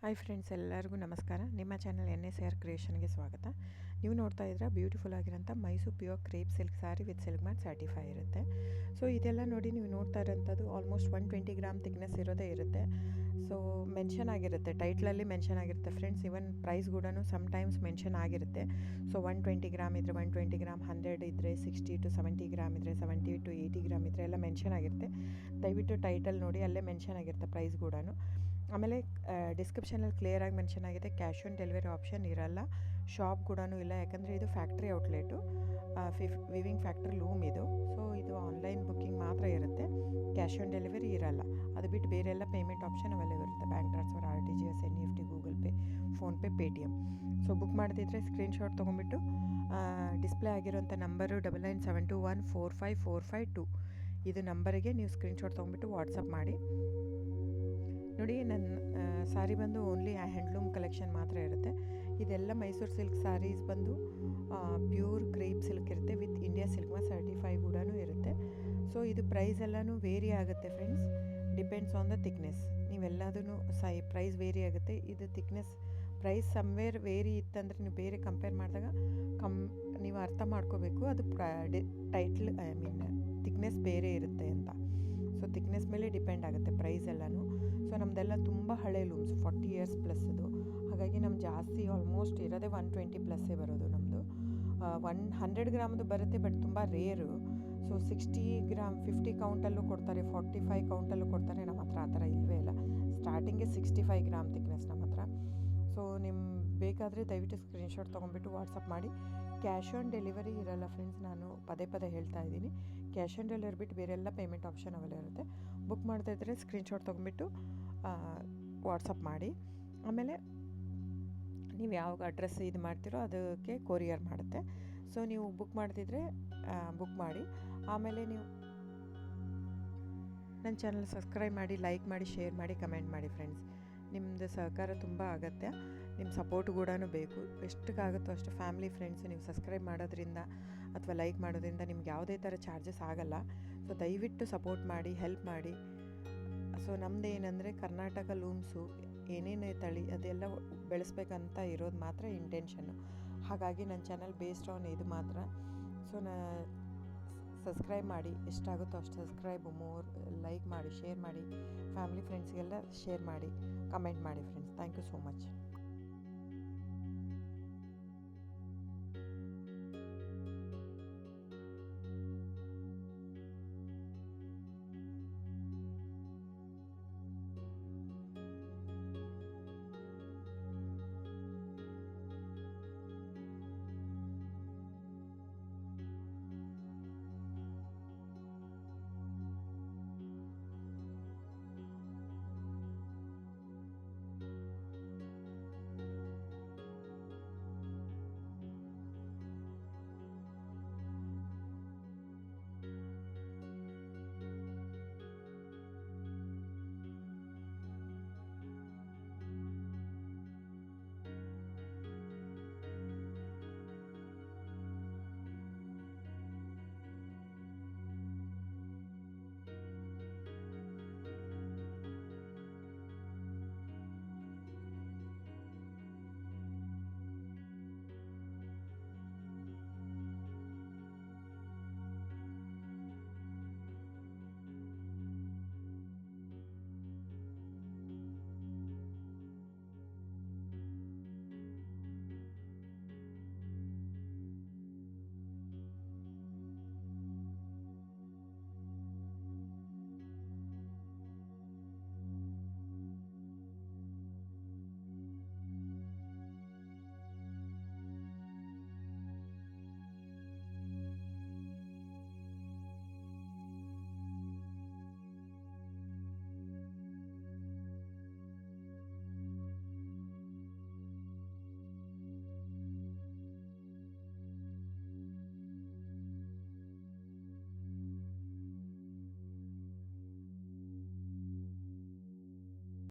Hi friends, ಎಲ್ಲರಿಗೂ ನಮಸ್ಕಾರ. ನಿಮ್ಮ ಚಾನಲ್ NSR ಕ್ರಿಯೇಷನ್ಗೆ ಸ್ವಾಗತ. ನೀವು ನೋಡ್ತಾ ಇದ್ರೆ ಬ್ಯೂಟಿಫುಲ್ ಆಗಿರೋಂಥ Mysuru pure crepe silk sari with silk ಮ್ಯಾಟ್ ಸರ್ಟಿಫೈ ಇರುತ್ತೆ. ಸೊ ಇದೆಲ್ಲ ನೋಡಿ, ನೀವು ನೋಡ್ತಾ ಇರೋಂಥದ್ದು ಆಲ್ಮೋಸ್ಟ್ 120 ಗ್ರಾಮ್ ಥಿಕ್ನೆಸ್ ಇರೋದೇ ಇರುತ್ತೆ. ಸೊ ಮೆನ್ಷನ್ ಆಗಿರುತ್ತೆ, ಟೈಟ್ಲಲ್ಲಿ ಮೆನ್ಷನ್ ಆಗಿರುತ್ತೆ ಫ್ರೆಂಡ್ಸ್. ಇವನ್ ಪ್ರೈಸ್ ಕೂಡ ಸಮ್ಟೈಮ್ಸ್ ಮೆನ್ಷನ್ ಆಗಿರುತ್ತೆ. ಸೊ 120 ಗ್ರಾಮ್ ಇದ್ದರೆ 120 ಗ್ರಾಮ್, 100 ಇದ್ದರೆ 60 to 70 ಗ್ರಾಮ್ ಇದ್ದರೆ 70 to 80 ಗ್ರಾಮ್ ಇದ್ದರೆ ಎಲ್ಲ ಮೆನ್ಷನ್ ಆಗಿರುತ್ತೆ. ದಯವಿಟ್ಟು ಟೈಟಲ್ ನೋಡಿ, ಅಲ್ಲೇ ಮೆನ್ಷನ್ ಆಗಿರುತ್ತೆ ಪ್ರೈಸ್ ಕೂಡ. ಆಮೇಲೆ ಡಿಸ್ಕ್ರಿಪ್ಷನಲ್ಲಿ ಕ್ಲಿಯರಾಗಿ ಮೆನ್ಷನ್ ಆಗಿದೆ, ಕ್ಯಾಶ್ ಆನ್ ಡೆಲಿವರಿ ಆಪ್ಷನ್ ಇರಲ್ಲ, ಶಾಪ್ ಕೂಡ ಇಲ್ಲ. ಯಾಕಂದರೆ ಇದು factory outlet, viewing factory loom ಇದು. ಸೊ ಇದು ಆನ್ಲೈನ್ ಬುಕ್ಕಿಂಗ್ ಮಾತ್ರ ಇರುತ್ತೆ, ಕ್ಯಾಶ್ ಆನ್ ಡೆಲಿವರಿ ಇರಲ್ಲ. ಅದು ಬಿಟ್ಟು ಬೇರೆ ಎಲ್ಲ ಪೇಮೆಂಟ್ ಆಪ್ಷನ್ ಅವೈಲೇಬಲ್ ಇರುತ್ತೆ, bank transfer, RTGS, NEFT, Google pay, PhonePe, Paytm. So book ಮಾಡ್ತಿದ್ರೆ ಸ್ಕ್ರೀನ್ಶಾಟ್ ತೊಗೊಂಬಿಟ್ಟು ಡಿಸ್ಪ್ಲೇ ಆಗಿರೋಂಥ ನಂಬರು 9972145452 ಇದು ನಂಬರಿಗೆ ನೀವು ಸ್ಕ್ರೀನ್ಶಾಟ್ ತೊಗೊಂಬಿಟ್ಟು ವಾಟ್ಸಪ್ ಮಾಡಿ. ನೋಡಿ, ನನ್ನ ಸಾರಿ ಬಂದು ಓನ್ಲಿ ಹ್ಯಾಂಡ್ಲೂಮ್ ಕಲೆಕ್ಷನ್ ಮಾತ್ರ ಇರುತ್ತೆ. ಇದೆಲ್ಲ ಮೈಸೂರು ಸಿಲ್ಕ್ ಸಾರೀಸ್ ಬಂದು ಪ್ಯೂರ್ ಕ್ರೇಪ್ ಸಿಲ್ಕ್ ಇರುತ್ತೆ, with India silk mark certify ಕೂಡ ಇರುತ್ತೆ. ಸೊ ಇದು ಪ್ರೈಸ್ ಎಲ್ಲನೂ ವೇರಿ ಆಗುತ್ತೆ friends, depends on the thickness. ನೀವೆಲ್ಲದೂ ಪ್ರೈಸ್ ವೇರಿ ಆಗುತ್ತೆ. ಇದು ಥಿಕ್ನೆಸ್ ಪ್ರೈಸ್ ಸಮ್ವೇರ್ ವೇರಿ ಇತ್ತಂದರೆ ನೀವು ಬೇರೆ ಕಂಪೇರ್ ಮಾಡಿದಾಗ ನೀವು ಅರ್ಥ ಮಾಡ್ಕೋಬೇಕು, ಅದು ಟೈಟ್ಲ್ ಥಿಕ್ನೆಸ್ ಬೇರೆ ಇರುತ್ತೆ ಅಂತ. ಸೊ ಥಿಕ್ನೆಸ್ ಮೇಲೆ ಡಿಪೆಂಡ್ ಆಗುತ್ತೆ ಪ್ರೈಸ್ ಎಲ್ಲನೂ. ಸೊ ನಮ್ಮದೆಲ್ಲ ತುಂಬ ಹಳೆ ಲೂಮ್ಸ್, 40 years ಪ್ಲಸ್ ಅದು. ಹಾಗಾಗಿ ನಮ್ಮ ಜಾಸ್ತಿ ಆಲ್ಮೋಸ್ಟ್ ಇರೋದೇ 120 ಪ್ಲಸ್ಸೇ ಬರೋದು ನಮ್ಮದು. 100 ಗ್ರಾಮದು ಬರುತ್ತೆ, ಬಟ್ ತುಂಬ ರೇರು. ಸೊ 60 ಗ್ರಾಮ್ 50 ಕೌಂಟಲ್ಲೂ ಕೊಡ್ತಾರೆ, 45 ಕೌಂಟಲ್ಲೂ ಕೊಡ್ತಾರೆ. ನಮ್ಮ ಹತ್ರ ಆ ಥರ ಇಲ್ಲವೇ ಇಲ್ಲ. ಸ್ಟಾರ್ಟಿಂಗೇ 65 ಗ್ರಾಮ್ ಥಿಕ್ನೆಸ್ ನಮ್ಮ ಹತ್ರ. ಸೊ ನಿಮ್ಮ ಬೇಕಾದರೆ ದಯವಿಟ್ಟು ಸ್ಕ್ರೀನ್ಶಾಟ್ ತೊಗೊಂಬಿಟ್ಟು ವಾಟ್ಸಪ್ ಮಾಡಿ. ಕ್ಯಾಶ್ ಆನ್ ಡೆಲಿವರಿ ಇರಲ್ಲ ಫ್ರೆಂಡ್ಸ್, ನಾನು ಪದೇ ಪದೇ ಹೇಳ್ತಾ ಇದ್ದೀನಿ. ಕ್ಯಾಶ್ ಆನ್ ಡೆಲಿವರಿ ಬಿಟ್ಟು ಬೇರೆಲ್ಲ ಪೇಮೆಂಟ್ ಆಪ್ಷನ್ ಅವೈಲೇಬಲ್ ಇರುತ್ತೆ. ಬುಕ್ ಮಾಡ್ತಾ ಇದ್ದರೆ ಸ್ಕ್ರೀನ್ಶಾಟ್ ತೊಗೊಂಬಿಟ್ಟು ವಾಟ್ಸಪ್ ಮಾಡಿ. ಆಮೇಲೆ ನೀವು ಯಾವ ಅಡ್ರೆಸ್ ಇದು ಮಾಡ್ತೀರೋ ಅದಕ್ಕೆ ಕೊರಿಯರ್ ಮಾಡುತ್ತೆ. ಸೊ ನೀವು ಬುಕ್ ಮಾಡ್ತಿದ್ರೆ ಬುಕ್ ಮಾಡಿ. ಆಮೇಲೆ ನೀವು ನನ್ನ ಚಾನಲ್ ಸಬ್ಸ್ಕ್ರೈಬ್ ಮಾಡಿ, ಲೈಕ್ ಮಾಡಿ, ಶೇರ್ ಮಾಡಿ, ಕಮೆಂಟ್ ಮಾಡಿ ಫ್ರೆಂಡ್ಸ್. ನಿಮ್ಮದು ಸಹಕಾರ ತುಂಬ ಅಗತ್ಯ, ನಿಮ್ಮ ಸಪೋರ್ಟ್ ಕೂಡ ಬೇಕು. ಎಷ್ಟಕ್ಕಾಗುತ್ತೋ ಅಷ್ಟು ಫ್ಯಾಮಿಲಿ ಫ್ರೆಂಡ್ಸ್ ನೀವು ಸಬ್ಸ್ಕ್ರೈಬ್ ಮಾಡೋದ್ರಿಂದ ಅಥವಾ ಲೈಕ್ ಮಾಡೋದ್ರಿಂದ ನಿಮ್ಗೆ ಯಾವುದೇ ಥರ ಚಾರ್ಜಸ್ ಆಗಲ್ಲ. ಸೊ ದಯವಿಟ್ಟು ಸಪೋರ್ಟ್ ಮಾಡಿ, ಹೆಲ್ಪ್ ಮಾಡಿ. ಸೊ ನಮ್ಮದು ಏನಂದರೆ ಕರ್ನಾಟಕ ಲೂಮ್ಸು ಏನೇನೇ ತಳಿ ಅದೆಲ್ಲ ಬೆಳೆಸ್ಬೇಕಂತ ಇರೋದು ಮಾತ್ರ ಇಂಟೆನ್ಷನ್ನು. ಹಾಗಾಗಿ ನನ್ನ ಚಾನಲ್ ಬೇಸ್ಡ್ ಆನ್ ಇದು ಮಾತ್ರ. ಸೊ ಸಬ್ಸ್ಕ್ರೈಬ್ ಮಾಡಿ, ಎಷ್ಟಾಗುತ್ತೋ ಅಷ್ಟು ಸಬ್ಸ್ಕ್ರೈಬ್, ಲೈಕ್ ಮಾಡಿ, ಶೇರ್ ಮಾಡಿ, ಫ್ಯಾಮಿಲಿ ಫ್ರೆಂಡ್ಸ್ಗೆಲ್ಲ ಶೇರ್ ಮಾಡಿ, ಕಮೆಂಟ್ ಮಾಡಿ friends. Thank you so much.